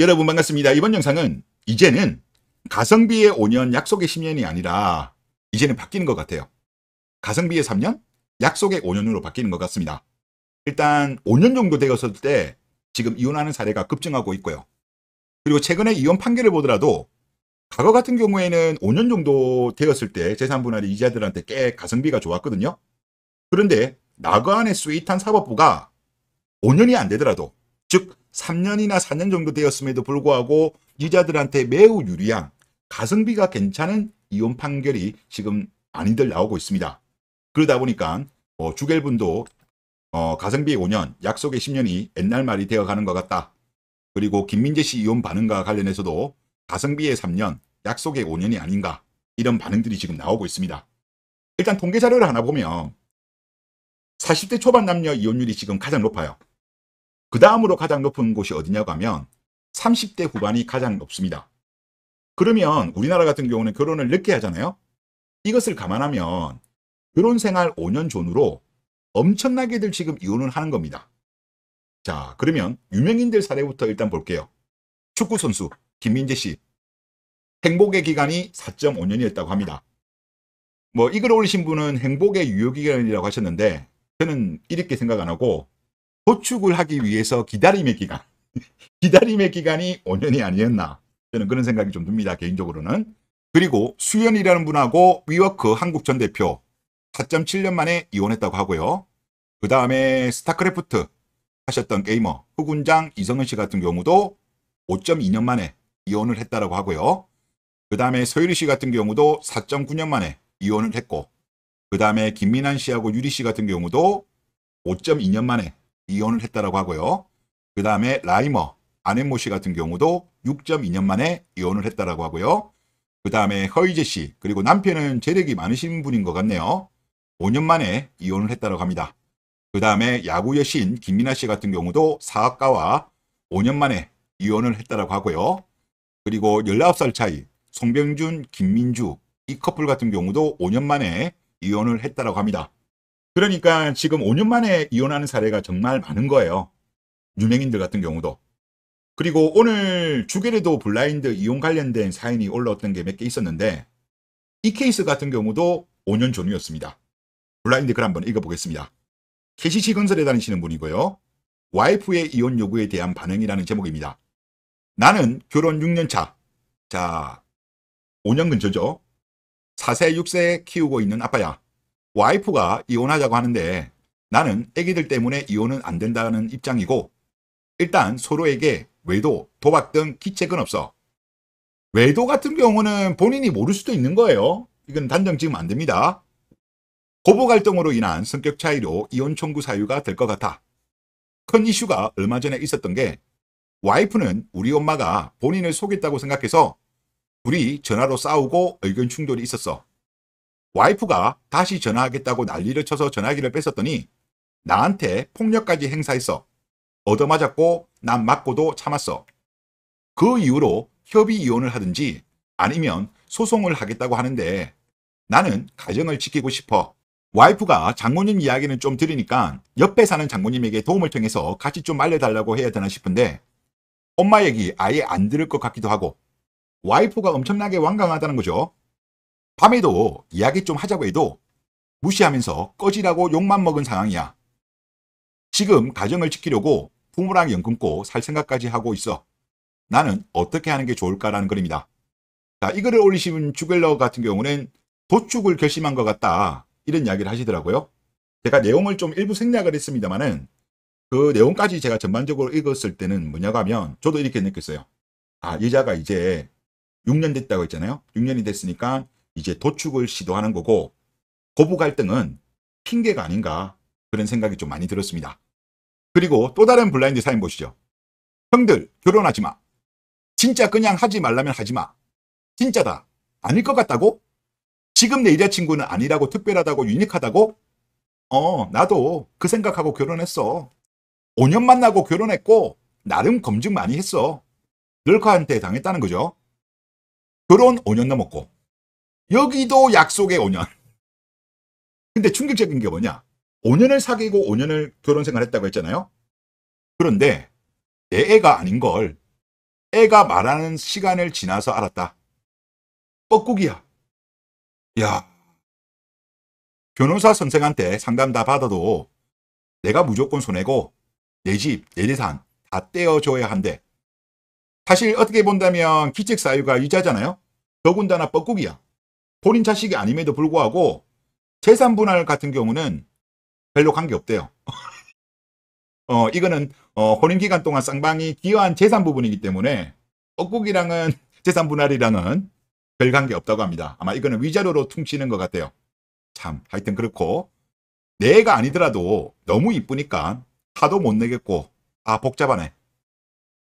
여러분 반갑습니다. 이번 영상은 이제는 가성비의 5년, 약속의 10년이 아니라 이제는 바뀌는 것 같아요. 가성비의 3년, 약속의 5년으로 바뀌는 것 같습니다. 일단 5년 정도 되었을 때 지금 이혼하는 사례가 급증하고 있고요. 그리고 최근에 이혼 판결을 보더라도 과거 같은 경우에는 5년 정도 되었을 때 재산분할이 이자들한테 꽤 가성비가 좋았거든요. 그런데 나그안의 스윗한 사법부가 5년이 안 되더라도, 즉 3년이나 4년 정도 되었음에도 불구하고 이자들한테 매우 유리한 가성비가 괜찮은 이혼 판결이 지금 많이들 나오고 있습니다. 그러다 보니까 주겔분도 가성비 5년, 약속의 10년이 옛날 말이 되어가는 것 같다. 그리고 김민재 씨 이혼 반응과 관련해서도 가성비의 3년, 약속의 5년이 아닌가, 이런 반응들이 지금 나오고 있습니다. 일단 통계 자료를 하나 보면 40대 초반 남녀 이혼율이 지금 가장 높아요. 그 다음으로 가장 높은 곳이 어디냐고 하면 30대 후반이 가장 높습니다. 그러면 우리나라 같은 경우는 결혼을 늦게 하잖아요. 이것을 감안하면 결혼 생활 5년 전후로 엄청나게들 지금 이혼을 하는 겁니다. 자, 그러면 유명인들 사례부터 일단 볼게요. 축구선수 김민재 씨, 행복의 기간이 4.5년이었다고 합니다. 이 글 올리신 분은 행복의 유효기간이라고 하셨는데 저는 이렇게 생각 안 하고 도축을 하기 위해서 기다림의 기간, 기다림의 기간이 5년이 아니었나, 저는 그런 생각이 좀 듭니다, 개인적으로는. 그리고 수연이라는 분하고 위워크 한국 전 대표 4.7년 만에 이혼했다고 하고요. 그 다음에 스타크래프트 하셨던 게이머 흑운장 이성은 씨 같은 경우도 5.2년 만에 이혼을 했다고 하고요. 그 다음에 서유리 씨 같은 경우도 4.9년 만에 이혼을 했고, 그 다음에 김민환 씨하고 유리 씨 같은 경우도 5.2년 만에 이혼을 했다고 하고요. 그 다음에 라이머 안앤모 씨 같은 경우도 6.2년 만에 이혼을 했다고 하고요. 그 다음에 허이제 씨, 그리고 남편은 재력이 많으신 분인 것 같네요. 5년 만에 이혼을 했다고 합니다. 그 다음에 야구 여신 김민아 씨 같은 경우도 사학가와 5년 만에 이혼을 했다고 하고요. 그리고 19살 차이 송병준, 김민주, 이 커플 같은 경우도 5년 만에 이혼을 했다고 합니다. 그러니까 지금 5년 만에 이혼하는 사례가 정말 많은 거예요. 유명인들 같은 경우도. 그리고 오늘 주겔에도 블라인드 이혼 관련된 사연이 올라왔던 게 몇 개 있었는데 이 케이스 같은 경우도 5년 전후였습니다. 블라인드 글 한번 읽어보겠습니다. KCC 건설에 다니시는 분이고요. 와이프의 이혼 요구에 대한 반응이라는 제목입니다. 나는 결혼 6년 차. 자, 5년 근처죠. 4세, 6세 키우고 있는 아빠야. 와이프가 이혼하자고 하는데 나는 애기들 때문에 이혼은 안 된다는 입장이고, 일단 서로에게 외도, 도박 등 기책은 없어. 외도 같은 경우는 본인이 모를 수도 있는 거예요. 이건 단정 지으면 안 됩니다. 고부 갈등으로 인한 성격 차이로 이혼 청구 사유가 될 것 같아. 큰 이슈가 얼마 전에 있었던 게 와이프는 우리 엄마가 본인을 속였다고 생각해서 둘이 전화로 싸우고 의견 충돌이 있었어. 와이프가 다시 전화하겠다고 난리를 쳐서 전화기를 뺏었더니 나한테 폭력까지 행사했어. 얻어맞았고 난 맞고도 참았어. 그 이후로 협의 이혼을 하든지 아니면 소송을 하겠다고 하는데 나는 가정을 지키고 싶어. 와이프가 장모님 이야기는 좀 들으니까 옆에 사는 장모님에게 도움을 통해서 같이 좀 말려달라고 해야 되나 싶은데 엄마 얘기 아예 안 들을 것 같기도 하고, 와이프가 엄청나게 완강하다는 거죠. 밤에도 이야기 좀 하자고 해도 무시하면서 꺼지라고 욕만 먹은 상황이야. 지금 가정을 지키려고 부모랑 연 끊고 살 생각까지 하고 있어. 나는 어떻게 하는 게 좋을까라는 글입니다. 자, 이 글을 올리신 주겔러 같은 경우는 도축을 결심한 것 같다, 이런 이야기를 하시더라고요. 제가 내용을 좀 일부 생략을 했습니다만은 그 내용까지 제가 전반적으로 읽었을 때는 뭐냐고 하면 저도 이렇게 느꼈어요. 아, 여자가 이제 6년 됐다고 했잖아요. 6년이 됐으니까 이제 도축을 시도하는 거고, 고부 갈등은 핑계가 아닌가, 그런 생각이 좀 많이 들었습니다. 그리고 또 다른 블라인드 사연 보시죠. 형들 결혼하지 마. 진짜 그냥 하지 말라면 하지 마. 진짜다. 아닐 것 같다고? 지금 내 여자친구는 아니라고, 특별하다고, 유니크하다고? 나도 그 생각하고 결혼했어. 5년 만나고 결혼했고 나름 검증 많이 했어. 럴커한테 당했다는 거죠. 결혼 5년 넘었고 여기도 약속의 5년. 근데 충격적인 게 뭐냐, 5년을 사귀고 5년을 결혼 생활했다고 했잖아요. 그런데 내 애가 아닌 걸 애가 말하는 시간을 지나서 알았다. 뻐꾸기야. 야, 변호사 선생한테 상담 다 받아도 내가 무조건 손해고 내 집, 내 재산 다 떼어줘야 한대. 사실 어떻게 본다면 기책 사유가 유자잖아요. 더군다나 뻐꾸기야. 본인 자식이 아님에도 불구하고 재산 분할 같은 경우는 별로 관계없대요. 이거는 혼인 기간 동안 쌍방이 기여한 재산 부분이기 때문에 뻐꾸기랑은 재산 분할이랑은 별 관계 없다고 합니다. 아마 이거는 위자료로 퉁치는 것 같아요. 참, 하여튼 그렇고 내 애가 아니더라도 너무 이쁘니까 화도 못 내겠고, 아 복잡하네.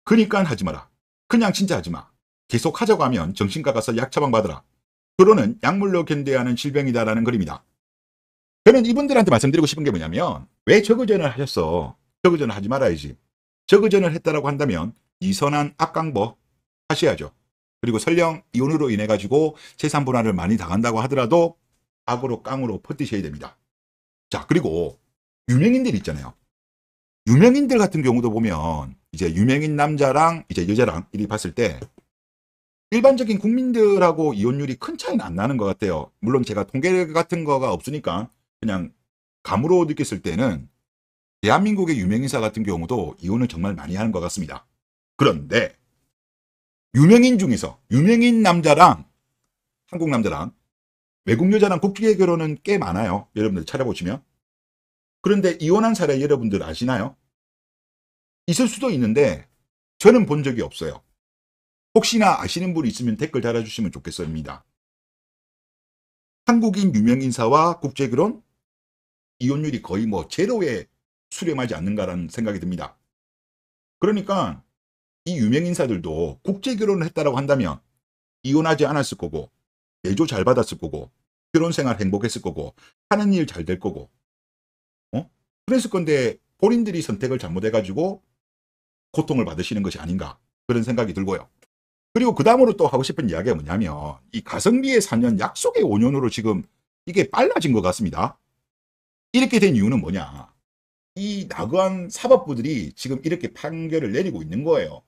그니까 하지 마라. 그냥 진짜 하지 마. 계속 하자고 하면 정신과 가서 약 처방 받으라. 결혼은 약물로 견뎌야 하는 질병이다라는 글입니다. 저는 이분들한테 말씀드리고 싶은 게 뭐냐면, 왜 저거전을 하셨어? 저거전을 하지 말아야지. 저거전을 했다라고 한다면 이선한 악강버 하셔야죠. 그리고 설령 이혼으로 인해 가지고 재산 분할을 많이 당한다고 하더라도 악으로 깡으로 퍼뜨셔야 됩니다. 자, 그리고 유명인들 있잖아요. 유명인들 같은 경우도 보면 이제 유명인 남자랑 이제 여자랑 이리 봤을 때 일반적인 국민들하고 이혼율이 큰 차이는 안 나는 것 같아요. 물론 제가 통계 같은 거가 없으니까 그냥 감으로 느꼈을 때는 대한민국의 유명인사 같은 경우도 이혼을 정말 많이 하는 것 같습니다. 그런데 유명인 중에서 유명인 남자랑 한국 남자랑 외국 여자랑 국제 결혼은 꽤 많아요. 여러분들 찾아보시면. 그런데 이혼한 사례 여러분들 아시나요? 있을 수도 있는데 저는 본 적이 없어요. 혹시나 아시는 분이 있으면 댓글 달아주시면 좋겠습니다. 한국인 유명인사와 국제결혼 이혼율이 거의 뭐 제로에 수렴하지 않는가라는 생각이 듭니다. 그러니까 이 유명인사들도 국제결혼을 했다라고 한다면 이혼하지 않았을 거고, 내조 잘 받았을 거고, 결혼생활 행복했을 거고, 하는 일 잘 될 거고, 그랬을 건데 본인들이 선택을 잘못해가지고 고통을 받으시는 것이 아닌가, 그런 생각이 들고요. 그리고 그 다음으로 또 하고 싶은 이야기가 뭐냐면, 이 가성비의 4년 약속의 5년으로 지금 이게 빨라진 것 같습니다. 이렇게 된 이유는 뭐냐, 이 나그한 사법부들이 지금 이렇게 판결을 내리고 있는 거예요.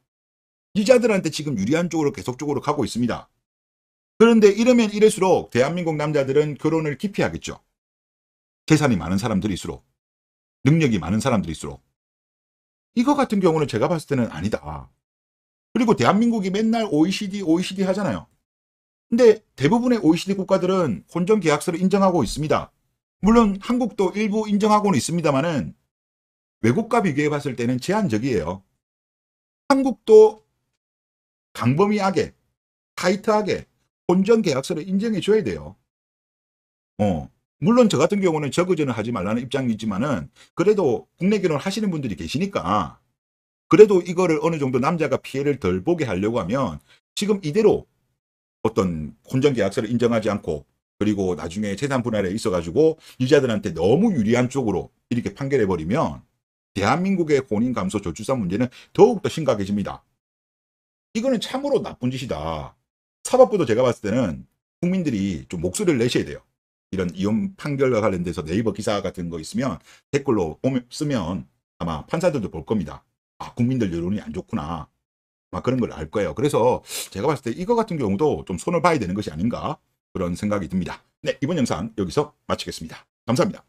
피자들한테 지금 유리한 쪽으로 계속적으로 가고 있습니다. 그런데 이러면 이럴수록 대한민국 남자들은 결혼을 기피하겠죠. 재산이 많은 사람들일수록, 능력이 많은 사람들일수록. 이거 같은 경우는 제가 봤을 때는 아니다. 그리고 대한민국이 맨날 OECD 하잖아요. 근데 대부분의 OECD 국가들은 혼전계약서를 인정하고 있습니다. 물론 한국도 일부 인정하고는 있습니다만은 외국과 비교해 봤을 때는 제한적이에요. 한국도 강범위하게, 타이트하게 혼전계약서를 인정해 줘야 돼요. 물론 저 같은 경우는 저거전을 하지 말라는 입장이지만은 그래도 국내 결혼 하시는 분들이 계시니까 그래도 이거를 어느 정도 남자가 피해를 덜 보게 하려고 하면 지금 이대로 어떤 혼전계약서를 인정하지 않고 그리고 나중에 재산 분할에 있어가지고 유자들한테 너무 유리한 쪽으로 이렇게 판결해버리면 대한민국의 혼인 감소 저출산 문제는 더욱더 심각해집니다. 이거는 참으로 나쁜 짓이다. 사법부도 제가 봤을 때는 국민들이 좀 목소리를 내셔야 돼요. 이런 이혼 판결과 관련돼서 네이버 기사 같은 거 있으면 댓글로 쓰면 아마 판사들도 볼 겁니다. 아, 국민들 여론이 안 좋구나. 막 그런 걸 알 거예요. 그래서 제가 봤을 때 이거 같은 경우도 좀 손을 봐야 되는 것이 아닌가, 그런 생각이 듭니다. 네, 이번 영상 여기서 마치겠습니다. 감사합니다.